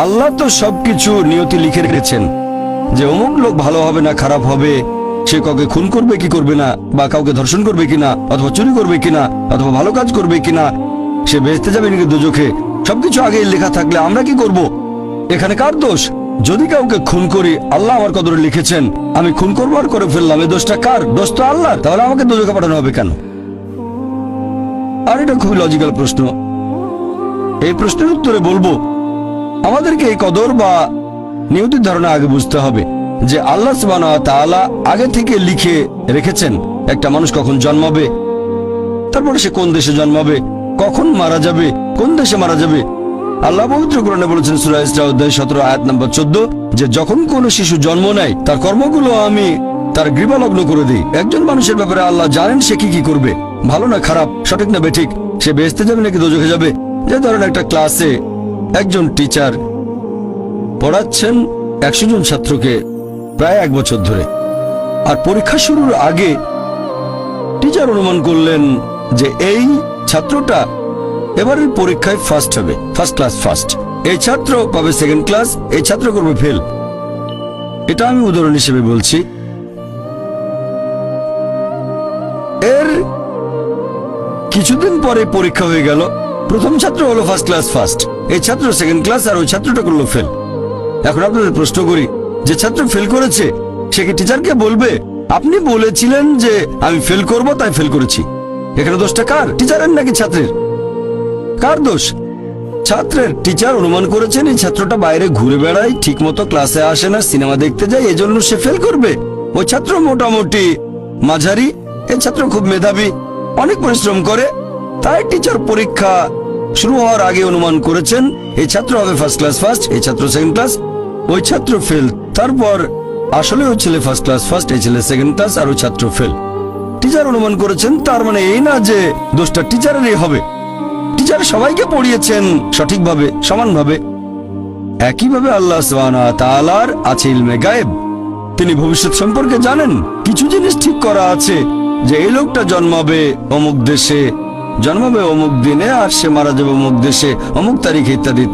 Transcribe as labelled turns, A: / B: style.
A: আল্লাহ তো সবকিছু নিয়তি লিখে রেখেছেন যে অমুক লোক ভালো হবে না খারাপ হবে, সে কাউকে খুন করবে কি করবে না, বা কাউকে ধর্ষণ করবে কিনা, অথবা চুরি করবে কিনা, অথবা ভালো কাজ করবে কিনা, সে বেহেশতে যাবে নাকি দোজখে, সবকিছু আগেই লেখা থাকলে আমরা কি করব? এখানে কার দোষ? যদি কাউকে খুন করি, আল্লাহ আমার কদরে লিখেছেন, আমি খুন করবো আর করে ফেললাম, এই দোষটা কার? দোষ তো আল্লাহর। তাহলে আমাকে দোজখে পাঠানো হবে কেন? আর এটা খুবই লজিক্যাল প্রশ্ন। এই প্রশ্নের উত্তরে বলবো, আমাদেরকে এই কদর বা নিয়তির ধারণা আগে বুঝতে হবে যে আল্লাহ সুবহানাহু ওয়া তাআলা আগে থেকে লিখে রেখেছেন একটা মানুষ কখন জন্মাবে, তারপরে সে কোন দেশে জন্মাবে, কখন মারা যাবে, কোন দেশে মারা যাবে। আল্লাহ পবিত্র কোরআনে বলেছেন সূরা ইসরা অধ্যায় 17 আয়াত নম্বর 14 যে যখন কোনো শিশু জন্ম নেয় তার কর্মগুলো আমি তার গ্রীবালগ্ন করে দিই। একজন মানুষের ব্যাপারে আল্লাহ জানেন সে কি করবে, ভালো না খারাপ, সঠিক না বেঠিক, সে বেহেশতে যাবে নাকি দোজখে যাবে। যে ধরেন একটা ক্লাসে একজন টিচার পড়াচ্ছেন 100 জন ছাত্রকে প্রায় 1 বছর ধরে, আর পরীক্ষা শুরুর আগে টিচার অনুমান করলেন যে এই ছাত্রটা এবারের পরীক্ষায় ফার্স্ট হবে, ফার্স্ট ক্লাস ফার্স্ট, এই ছাত্র পাবে সেকেন্ড ক্লাস, এই ছাত্র করবে ফেল। এটা আমি উদাহরণ হিসেবে বলছি। এর কিছুদিন পরে পরীক্ষা হয়ে গেল, প্রথম ছাত্র হলো ফার্স্ট ক্লাস ফার্স্ট, এই ছাত্র সেকেন্ড ক্লাস, আর ওই ছাত্রটা করলো ফেল। এখন আপনাদের প্রশ্ন করি, যে ছাত্র ফেল করেছে সে কি টিচারকে বলবে আপনি বলেছিলেন যে আমি ফেল করব তাই ফেল করেছি? এখানে দোষটা কার? টিচারের নাকি ছাত্রের? কার দোষ? ছাত্রের। টিচার অনুমান করেছেন এই ছাত্রটা বাইরে ঘুরে বেড়ায়, ঠিক মতো ক্লাসে আসে না, সিনেমা দেখতে যায়, এজন্য সে ফেল করবে। ওই ছাত্র মোটামুটি মাঝারি, এই ছাত্র খুব মেধাবী, অনেক পরিশ্রম করে, তাই টিচার পরীক্ষা শুরু হওয়ার আগে অনুমান করেছেন এই ছাত্র হবে ফার্স্ট ক্লাস ফার্স্ট, এই ছাত্র সেকেন্ড ক্লাস, ওই ছাত্র ফেল। তারপর আসলে ওই ছেলে ফার্স্ট ক্লাস ফার্স্ট, এই ছেলে সেকেন্ড ক্লাস, আর ওই ছাত্র ফেল। টিচার অনুমান করেছেন, তার মানে এই না যে দোষটা টিচারেরই হবে। টিচার সবাইকে পড়িয়েছেন সঠিকভাবে, সমানভাবে। একইভাবে আল্লাহ সুবহানাহু ওয়া তাআলার আছে ইলমে গায়েব, তিনি ভবিষ্যৎ সম্পর্কে জানেন। কিছু জিনিস ঠিক করা আছে যে এই লোকটা জন্মাবে অমুক দেশে, জন্মাবে অমুক দিনে, আর সে মারা যাবে অমুক দেশে অমুক তারিখে, ইত্যাদি।